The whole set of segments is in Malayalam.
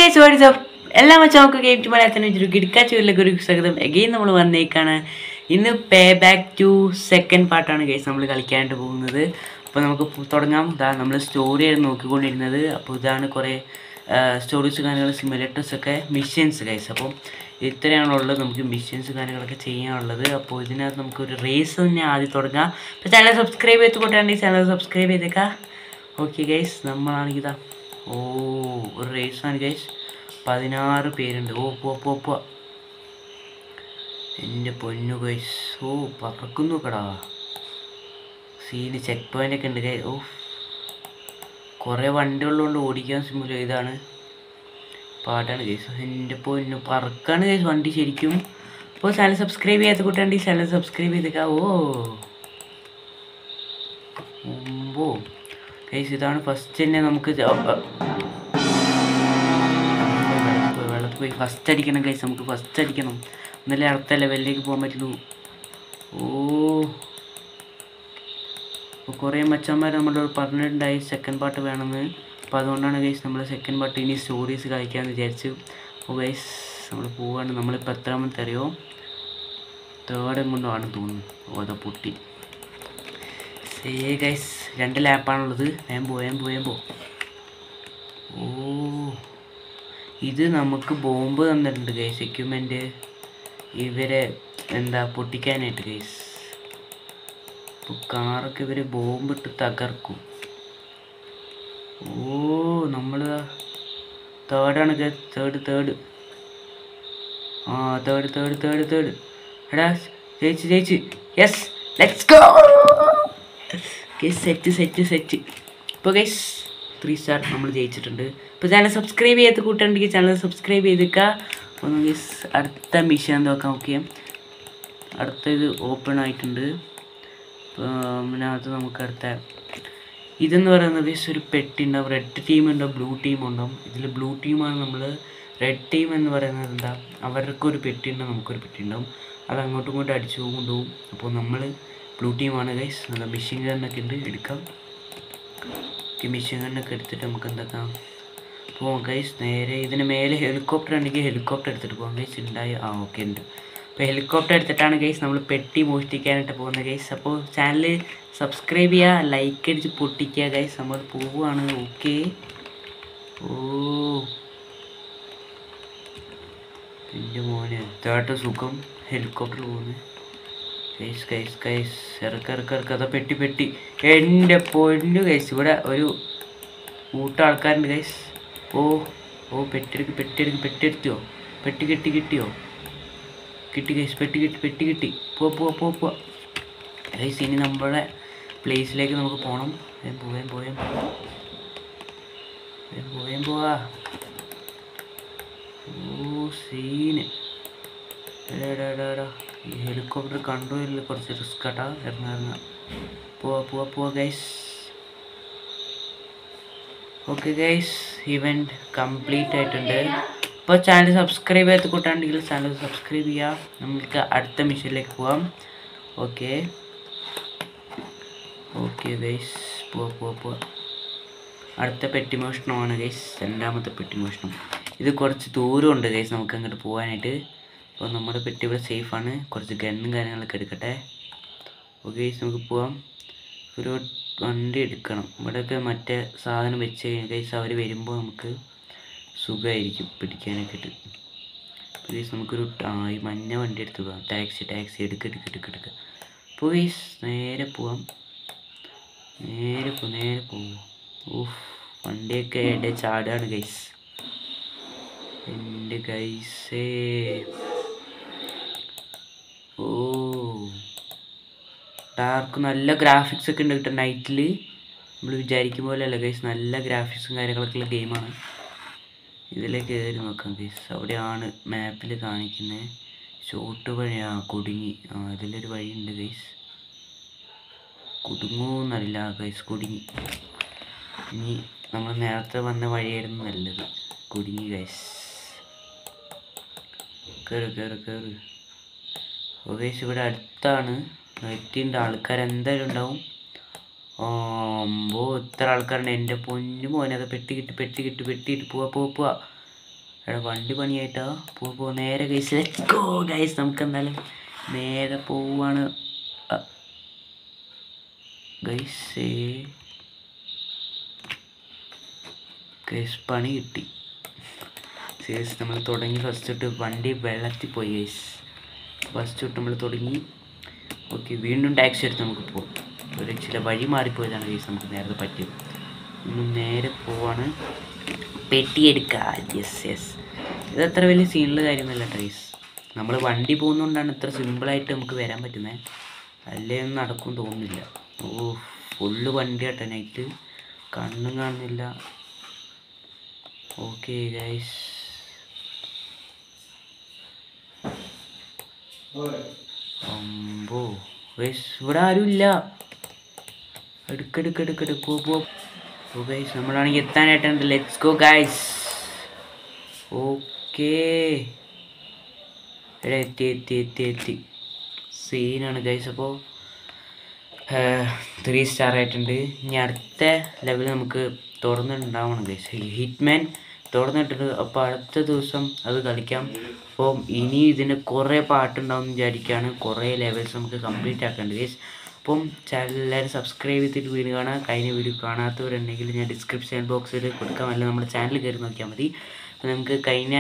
ഗൈസ് വാട്ട്സ് അപ്പ് എല്ലാ മച്ചാമക്കും ഗെയിം ടു മലയാളത്തിന് വെച്ചൊരു കിടക്കാച്ചൂരിലേക്ക് ഒരു സ്വാഗതം. എഗെയിൻ നമ്മൾ വന്നേക്കാണ്. ഇന്ന് പേ ബാക്ക് ടു സെക്കൻഡ് പാർട്ടാണ് ഗൈസ് നമ്മൾ കളിക്കാനായിട്ട് പോകുന്നത്. അപ്പോൾ നമുക്ക് തുടങ്ങാം. ഇതാ നമ്മൾ സ്റ്റോറിയായിരുന്നു നോക്കിക്കൊണ്ടിരുന്നത്. അപ്പോൾ ഇതാണ് കുറേ സ്റ്റോറീസ് കാര്യങ്ങൾ, സിമുലേറ്റേഴ്സൊക്കെ, മിഷൻസ് ഗൈസ്. അപ്പോൾ ഇത്രയാണുള്ളത്. നമുക്ക് മിഷൻസ് കാര്യങ്ങളൊക്കെ ചെയ്യാനുള്ളത്. അപ്പോൾ ഇതിനകത്ത് നമുക്കൊരു റേസ് തന്നെ ആദ്യം തുടങ്ങാം. അപ്പോൾ ചാനൽ സബ്സ്ക്രൈബ് ചെയ്ത് കൊണ്ടാണെങ്കിൽ ചാനൽ സബ്സ്ക്രൈബ് ചെയ്തേക്കാം. ഓക്കെ ഗൈസ്, നമ്മളാണെങ്കിൽ ഇതാ ഒരു റേസാണ് ഗൈസ്. 16 പേരുണ്ട്. പോ എൻ്റെ പൊന്നു ഗൈസ്. പറക്കുന്നു കടാ സീന്. ചെക്ക് പോയിൻ്റൊക്കെ ഉണ്ട് ഗൈസ്. കുറേ വണ്ടികളുള്ളതുകൊണ്ട് ഓടിക്കാൻ സിമ്പിൾ. ഇതാണ് പാട്ടാണ് ഗൈസ്. എൻ്റെ പൊന്നു പറക്കാണ് ഗൈസ് വണ്ടി ശരിക്കും. അപ്പോൾ ചാനൽ സബ്സ്ക്രൈബ് ചെയ്യാത്ത കൂട്ടാണ്ട് ചാനൽ സബ്സ്ക്രൈബ് ചെയ്തേക്കാം. ഗൈസ് ഇതാണ് ഫസ്റ്റ് തന്നെ നമുക്ക് വെള്ളത്തിൽ പോയി ഫസ്റ്റ് അടിക്കണം ഗൈസ്. നമുക്ക് ഫസ്റ്റ് അടിക്കണം, എന്നാലേ അടുത്ത ലെവലിലേക്ക് പോകാൻ പറ്റുള്ളൂ. അപ്പോൾ കുറേ മച്ചന്മാർ നമ്മളോട് പറഞ്ഞിട്ടുണ്ടായി സെക്കൻഡ് പാർട്ട് വേണമെന്ന്. അപ്പോൾ അതുകൊണ്ടാണ് ഗൈസ് നമ്മൾ സെക്കൻഡ് പാർട്ട് ഇനി സ്റ്റോറീസ് കളിക്കാമെന്ന് വിചാരിച്ചു. അപ്പോൾ ഗൈസ് നമ്മൾ പോവാണ്. നമ്മളിപ്പോൾ എത്രാമത്തെ അറിയോ? തേർഡും കൊണ്ടാണ് തോന്നുന്നു. അത് പൊട്ടി. ഗൈസ് 2 ലാപ്പാണുള്ളത്. വേഗം പോ. ഇത് നമുക്ക് ബോംബ് തന്നിട്ടുണ്ട് ഗൈസ്. എക്യുപ്മെൻറ്റ് ഇവരെ പൊട്ടിക്കാനായിട്ട് ഗൈസ്. ഇപ്പോൾ കാറൊക്കെ ഇവർ ബോംബിട്ട് തകർക്കും. നമ്മൾ തേർഡാണ് ഗൈസ്. തേർഡ് തേർഡ് എടാ ജയിച്ച്. Yes, let's go guys. Set. ഇപ്പോൾ ഗൈസ് 3 സ്റ്റാർ നമ്മൾ ജയിച്ചിട്ടുണ്ട്. ഇപ്പോൾ ചാനൽ സബ്സ്ക്രൈബ് ചെയ്യാത്ത കൂട്ടുണ്ടെങ്കിൽ ചാനൽ സബ്സ്ക്രൈബ് ചെയ്തേക്കുക. ഒന്ന് ഗൈസ് അടുത്ത മിഷൻ നോക്കാം. ഓക്കെ, അടുത്ത ഇത് ഓപ്പൺ ആയിട്ടുണ്ട്. അതിനകത്ത് നമുക്ക് അടുത്ത ഇതെന്ന് പറയുന്നത് ഗൈസ് ഒരു പെട്ടി ഉണ്ടാവും. റെഡ് ടീം ഉണ്ടാവും, ബ്ലൂ ടീം ഉണ്ടാവും. ഇതിൽ ബ്ലൂ ടീമാണ് നമ്മൾ. റെഡ് ടീം എന്ന് പറയുന്നത് എന്താ, അവർക്കൊരു പെട്ടി ഉണ്ടാവും, നമുക്കൊരു പെട്ടി ഉണ്ടാവും. അത് അങ്ങോട്ടും ഇങ്ങോട്ടും അടിച്ചു കൊണ്ടുപോകും. അപ്പോൾ നമ്മൾ ബ്ലൂ ടീമാണ് ഗൈസ്. നല്ല മെഷീൻ ഗണ്ണൊക്കെ ഉണ്ട്, എടുക്കാം. മെഷീൻ ഗണ്ണൊക്കെ എടുത്തിട്ട് നമുക്ക് എന്താക്കാം പോവാം ഗൈസ്. നേരെ ഇതിന് മേലെ ഹെലികോപ്റ്റർ ഉണ്ടെങ്കിൽ ഹെലികോപ്റ്റർ എടുത്തിട്ട് പോകാം ഗൈസ്. ഓക്കെ ഉണ്ട്. അപ്പോൾ ഹെലികോപ്റ്റർ എടുത്തിട്ടാണ് ഗൈസ് നമ്മൾ പെട്ടി മോഷ്ടിക്കാനായിട്ട് പോകുന്നത് ഗൈസ്. അപ്പോൾ ചാനൽ സബ്സ്ക്രൈബ് ചെയ്യുക, ലൈക്ക് അടിച്ച് പൊട്ടിക്കുക ഗൈസ്. നമ്മൾ പോവുകയാണ്. ഓക്കെ. എൻ്റെ മോനെ എത്തായിട്ട് സുഖം ഹെലികോപ്റ്റർ പോകുന്നത് ഗൈസ്. ഇറക്ക. അതാ പെട്ടി. എൻ്റെ പൊന്നു ഗൈസ്. ഇവിടെ ഒരു കൂട്ടം ആൾക്കാരുണ്ട് ഗൈസ്. പെട്ടിയെടുത്തിയോ? പെട്ടി കിട്ടിയോ? കിട്ടി ഗൈസ്. പെട്ടി കിട്ടി. പോ ഗൈസ്. ഇനി നമ്മുടെ പ്ലേസിലേക്ക് നമുക്ക് പോകണം. പോവാ. സീന്. ഈ ഹെലികോപ്റ്റർ കൺട്രോളിൽ കുറച്ച് റിസ്ക് ആട്ടാ. ഇറങ്ങ. പോവാ guys. Okay guys, event complete ആയിട്ടുണ്ട്. ഇപ്പോൾ ചാനൽ സബ്സ്ക്രൈബ് ചെയ്യാത്ത കൂട്ടാണെങ്കിൽ ചാനൽ സബ്സ്ക്രൈബ് ചെയ്യുക. നമുക്ക് അടുത്ത മിഷനിലേക്ക് പോവാം. ഓക്കെ ഗൈസ്, പോവാ. അടുത്ത പെട്ടിമോഷണമാണ് ഗൈസ്. 2ാമത്തെ പെട്ടിമോഷണം. ഇത് കുറച്ച് ദൂരമുണ്ട് ഗൈസ് നമുക്ക് അങ്ങോട്ട് പോകാനായിട്ട്. അപ്പോൾ നമ്മുടെ പെട്ടി ഇവിടെ സേഫാണ്. കുറച്ച് ഗണ്ണും കാര്യങ്ങളൊക്കെ എടുക്കട്ടെ. ഓക്കെ ഗൈസ്, നമുക്ക് പോവാം. ഒരു വണ്ടി എടുക്കണം. ഇവിടെയൊക്കെ മറ്റേ സാധനം വെച്ച് കഴിഞ്ഞാൽ ഗൈസ് അവർ വരുമ്പോൾ നമുക്ക് സുഖമായിരിക്കും പിടിക്കാനൊക്കെ ഇട്ട്. ഗൈസ് നമുക്കൊരു ഈ മഞ്ഞ വണ്ടി എടുത്ത് പോകാം. ടാക്സി എടുക്ക. അപ്പോൾ ഗൈസ് നേരെ പോവാം. നേരെ പോവും. വണ്ടിയൊക്കെ എവിടെ ചാടാണ് ഗൈസ്. എൻ്റെ ഗൈസേ. ഡാർക്ക് നല്ല ഗ്രാഫിക്സ് ഒക്കെ ഉണ്ട് കേട്ടോ. നൈറ്റിൽ നമ്മൾ വിചാരിക്കും പോലെ അല്ല ഗൈസ്. നല്ല ഗ്രാഫിക്സും കാര്യങ്ങളൊക്കെ ഉള്ള ഗെയിമാണ്. ഇതിലേക്ക് കയറി നോക്കാം ഗൈസ്. അവിടെയാണ് മാപ്പിൽ കാണിക്കുന്നത് ഷോർട്ട് വഴി. കുടുങ്ങി. ഇതിലൊരു വഴിയുണ്ട് ഗൈസ്. കുടുങ്ങുമെന്നറിയില്ല ഗൈസ്. കുടുങ്ങി. ഇനി നമ്മൾ നേരത്തെ വന്ന വഴിയായിരുന്നു നല്ലത്. കുടുങ്ങി ഗൈസ്. കയറ്. ഗൈസ് ഇവിടെ അടുത്താണ്. എത്തിൻ്റെ ആൾക്കാർ എന്തായാലും ഉണ്ടാവും. ഇത്ര ആൾക്കാരുണ്ട്. എൻ്റെ പൊന്നു മോനെ. അത് പെട്ടി കിട്ടി. പോവാ. എടാ വണ്ടി പണിയായിട്ടാ പോ നേരെ ഗൈസ് ലെറ്റ്സ് ഗോ ഗൈസ്. നമുക്ക് എന്തായാലും നേരെ പോവാണ് ഗൈസ്. പണി കിട്ടി സീരിയസ്. നമ്മൾ തുടങ്ങി ഫസ്റ്റ് തൊട്ട് വണ്ടി വെള്ളത്തിൽ പോയി ഗൈസ്. ഫസ്റ്റ് തൊട്ട് നമ്മൾ തുടങ്ങി. ഓക്കെ വീണ്ടും ടാക്സി എടുത്ത് നമുക്ക് പോകാം. ഒരു ചില വഴി മാറിപ്പോയതാണ് ഗൈസ് നമുക്ക് നേരത്തെ പറ്റിയത്. നേരെ പോവാണ് പെട്ടിയെടുക്കുക. യെസ് ഇതത്ര വലിയ സീനുള്ള കാര്യമൊന്നുമല്ല ഗൈസ്. നമ്മൾ വണ്ടി പോകുന്നതുകൊണ്ടാണ് ഇത്ര സിമ്പിളായിട്ട് നമുക്ക് വരാൻ പറ്റുന്നത്. അല്ലേ ഒന്നും നടക്കും തോന്നുന്നില്ല. ഓ ഫുള്ള് വണ്ടി ആട്ടെ നൈറ്റ് കണ്ണും കാണുന്നില്ല. ഓക്കെ ഗൈസ് അമ്പോ ഗൈസ് ഇവിടെ ആരുമില്ല. എടുക്കെടുക്കെടുക്കെടു പോ ഗൈസ്. നമ്മളാണെങ്കിൽ എത്താനായിട്ടുണ്ട്. Let's go guys. ഓക്കേ എത്തി സീനാണ് ഗൈസ്. അപ്പോൾ 3 സ്റ്റാർ ആയിട്ടുണ്ട്. ഇനി അടുത്ത ലെവൽ നമുക്ക് തുറന്നിട്ടുണ്ടാവണം ഗൈസ്. ഹിറ്റ്മാൻ തുറന്നിട്ടുണ്ട്. അപ്പോൾ അടുത്ത ദിവസം അത് കളിക്കാം. അപ്പോൾ ഇനി ഇതിന് കുറേ പാട്ടുണ്ടാവും എന്ന് വിചാരിക്കുകയാണ്. കുറേ ലെവൽസ് നമുക്ക് കംപ്ലീറ്റ് ആക്കേണ്ടത് ഗൈസ്. അപ്പം ചാനൽ എല്ലാവരും സബ്സ്ക്രൈബ് ചെയ്തിട്ട് വീഡിയോ കാണാം. കഴിഞ്ഞ വീഡിയോ കാണാത്തവരുണ്ടെങ്കിൽ ഞാൻ ഡിസ്ക്രിപ്ഷൻ ബോക്സിൽ കൊടുക്കാം. അല്ലെങ്കിൽ നമ്മുടെ ചാനൽ കയറി നോക്കിയാൽ മതി. അപ്പോൾ നമുക്ക് കഴിഞ്ഞ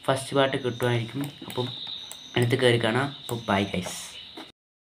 ഫസ്റ്റ് പാട്ട് കിട്ടുമായിരിക്കും. അപ്പം അടുത്ത് കയറി കാണാം. അപ്പോൾ ബൈ ഗൈസ്.